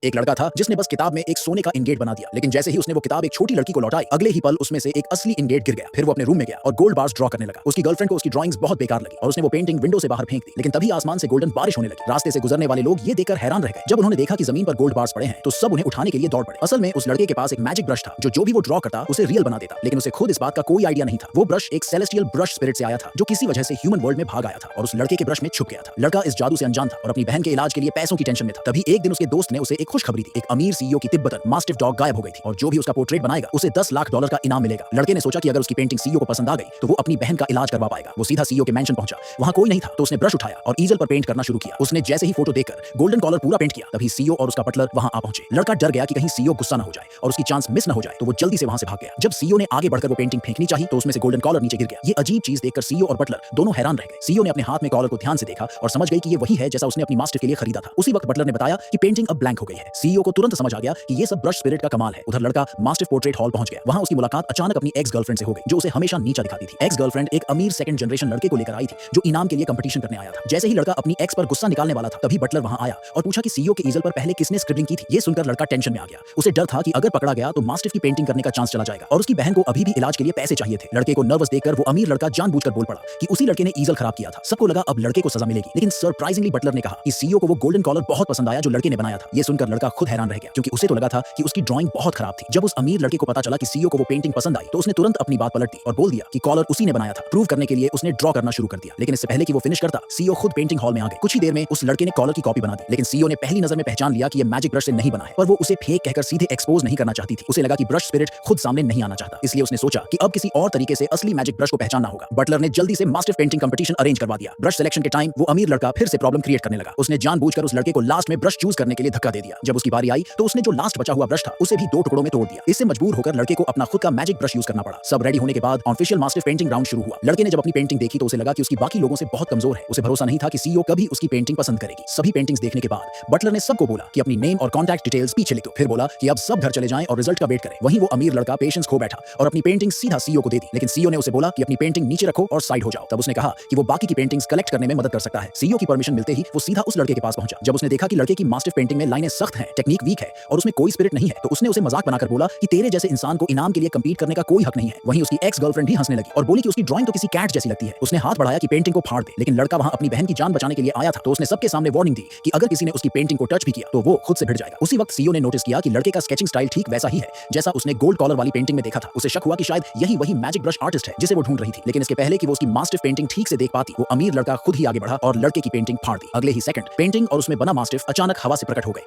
एक लड़का था जिसने बस किताब में एक सोने का इंगेट बना दिया, लेकिन जैसे ही उसने वो किताब एक छोटी लड़की को लौटाई, अगले ही पल उसमें से एक असली इंगेट गिर गया। फिर वो अपने रूम में गया और गोल्ड बार्स ड्रॉ करने लगा। उसकी गर्लफ्रेंड को उसकी ड्राइंग्स बहुत बेकार लगी और उसने वो पेंटिंग विंडो से बाहर फेंक दी। लेकिन तभी आसमान से गोल्डन बारिश होने लगी। रास्ते से गुजरने वाले लोग ये देखकर हैरान रह गए। जब उन्होंने देखा कि जमीन पर गोल्ड बार्स पड़े हैं तो सब उन्हें उठाने के लिए दौड़ पड़े। असल में उस लड़के के पास एक मैजिक ब्रश था जो भी वो ड्रॉ करता उसे रियल बना देता, लेकिन उसे खुद इस बात का कोई आइडिया नहीं था। वो ब्रश एक सेलेस्टियल ब्रश स्पिरिट से आया था जो किसी वजह से ह्यूमन वर्ल्ड में भाग आया था और उस लड़के के ब्रश में छुप गया था। लड़का इस जादू से अनजान था और अपनी बहन के इलाज के लिए पैसों की टेंशन में था। तभी एक दिन उसके दोस्त ने उसे एक खुशखबरी दी। एक अमीर सीईओ की तिब्बतन मास्टिफ डॉग गायब हो गई थी और जो भी उसका पोर्ट्रेट बनाएगा उसे $10 लाख का इनाम मिलेगा। लड़के ने सोचा कि अगर उसकी पेंटिंग सीईओ को पसंद आ गई तो वो अपनी बहन का इलाज करवा पाएगा। वो सीधा सीईओ के मैंशन पहुंचा। वहां कोई नहीं था तो उसने ब्रश उठाया और ईजल पर पेंट करना शुरू किया। उसने जैसे ही फोटो देखकर गोल्डन कॉलर पूरा पेंट किया तभी सीईओ और उसका बटलर वहां आ पहुंचे। लड़का डर गया कि कहीं सीईओ गुस्सा न हो जाए और उसकी चांस मिस न हो जाए, तो वो जल्दी से वहां से भाग गया। जब सीईओ ने आगे बढ़कर वो पेंटिंग फेंकनी चाहिए तो उसमें से गोल्डन कॉलर नीचे गिर गया। ये अजीब चीज देखकर सीईओ और बटलर दोनों हैरान रह गए। सीईओ ने अपने हाथ में कॉलर को ध्यान से देखा और समझ गई कि ये वही है जैसा उसने अपनी मास्टर के लिए खरीदा था। उसी वक्त बटलर ने बताया कि पेंटिंग अब ब्लैंक हो गई है। सीईओ को तुरंत समझ आ गया कि ये सब ब्रश स्पिरिट का कमाल है। उधर लड़का मास्टर पोर्ट्रेट हॉल पहुंच गया। वहां उसकी मुलाकात अचानक अपनी एक्स गर्लफ्रेंड से हो गई जो उसे हमेशा नीचा दिखाती थी। एक्स गर्लफ्रेंड एक अमीर सेकंड जनरेशन लड़के को लेकर आई थी जो इनाम के लिए कंपटीशन करने आया था। जैसे ही लड़का अपनी एक्स पर गुस्सा निकालने वाला था तभी बटलर वहां आया और पूछा कि सीईओ के ईजल पर पहले किसने स्क्रिबलिंग की थी। ये सुनकर लड़का टेंशन में आ गया। उसे डर था कि अगर पकड़ा गया तो मास्टर की पेंटिंग करने का चांस चला जाएगा और उसकी बहन को अभी भी इलाज के लिए पैसे चाहिए थे। लड़के को नर्वस देखकर वो अमीर लड़का जानबूझकर बोल पड़ा कि उसी लड़के ने ईजल खराब किया था। सबको लगा अब लड़के को सजा मिलेगी, लेकिन सरप्राइजिंगली बटलर ने कहा कि सीईओ को वो गोल्डन कॉलर बहुत पसंद आया जो लड़के ने बनाया था। ये सुनकर लड़का खुद हैरान रह गया क्योंकि उसे तो लगा था कि उसकी ड्राइंग बहुत खराब थी। जब उस अमीर लड़के को पता चला कि सीईओ को वो पेंटिंग पसंद आई तो उसने तुरंत अपनी बात पलट दी और बोल दिया कि कॉलर उसी ने बनाया था। प्रूव करने के लिए उसने ड्रॉ करना शुरू कर दिया, लेकिन इससे पहले कि वो फिनिश करता सीईओ खुद पेंटिंग हॉल में आ गए। कुछ ही देर में उस लड़के ने कॉलर की कॉपी बना दी, लेकिन सीईओ ने पहली नजर में पहचान लिया कि ये मैजिक ब्रश से नहीं बना है, पर वो उसे फेक कहकर सीधे एक्सपोज नहीं करना चाहती थी। उसे लगा कि ब्रश स्पिरिट खुद सामने नहीं आना चाहता, इसलिए उसने सोचा कि अब किसी और तरीके से असली मैजिक ब्रश को पहचानना होगा। बटलर ने जल्दी से मास्टर पेंटिंग कंपटीशन अरेंज करवा दिया। ब्रश सिलेक्शन के टाइम वो अमीर लड़का फिर से प्रॉब्लम क्रिएट करने लगा। उसने जानबूझकर उस लड़के को लास्ट में ब्रश चूज करने के लिए धक्का दे दिया। जब उसकी बारी आई तो उसने जो लास्ट बचा हुआ ब्रश था उसे भी 2 टुकड़ों में तोड़ दिया। इससे मजबूर होकर लड़के को अपना खुद का मैजिक ब्रश यूज करना पड़ा। सब रेडी होने के बाद ऑफिशियल मास्टर पेंटिंग राउंड शुरू हुआ। लड़के ने जब अपनी पेंटिंग देखी तो उसे लगा कि उसकी बाकी लोगों से बहुत कमजोर है। उसे भरोसा नहीं था कि सीईओ कभी उसकी पेंटिंग पसंद करेगी। सभी पेंटिंग्स देखने के बाद बटलर ने सबको बोला कि अपनी नेम और कॉन्टैक्ट डिटेल्स पीछे लिख दो। फिर बोला कि अब सब घर चले जाएं और रिजल्ट का वेट करें। वहीं वो अमीर लड़का पेशेंस खो बैठा और अपनी पेंटिंग सीधा सीईओ को दे दी, लेकिन सीईओ ने उसे बोला कि अपनी पेंटिंग नीचे रखो और साइड हो जाओ। तब उसने कहा कि वो बाकी की पेंटिंग्स कलेक्ट करने में मदद कर सकता है। सीईओ की परमिशन मिलते ही वो सीधा उस लड़के के पास पहुंचा। जब उसने देखा कि लड़के की मास्टर पेंटिंग में लाइनें सख्त हैं, टेक्निक वीक है और उसमें कोई स्पिरिट नहीं है, तो उसने उसे मजाक बनाकर बोला कि तेरे जैसे इंसान को इनाम के लिए कंपीट करने का कोई हक नहीं है। वहीं उसकी एक्स गर्लफ्रेंड भी हंसने लगी और बोली कि उसकी ड्राइंग तो किसी कैट जैसी लगती है। उसने हाथ बढ़ाया कि पेंटिंग को फाड़ दे, लेकिन लड़का वहां अपनी बहन की जान बचाने के लिए आया था, तो उसने सबके सामने वार्निंग दी कि अगर किसी ने उसकी पेंटिंग को टच भी किया तो वो खुद से भिड़ जाएगा। उसी वक्त सीईओ ने नोटिस किया कि लड़के का स्केचिंग स्टाइल ठीक वैसा ही है जैसा उसने गोल्ड कॉलर वाली पेंटिंग में देखा था। उसे शक हुआ कि शायद यही वही मैजिक ब्रश आर्टिस्ट है जिसे वो ढूंढ रही थी, लेकिन इसके पहले कि वो उसकी मास्टर पेंटिंग ठीक से देख पाती, वो अमीर लड़का खुद ही आगे बढ़ा और लड़के की पेंटिंग फाड़ दी। अगले ही सेकंड पेंटिंग और उसमें बना मास्टर अचानक हवा से प्रकट हो गए।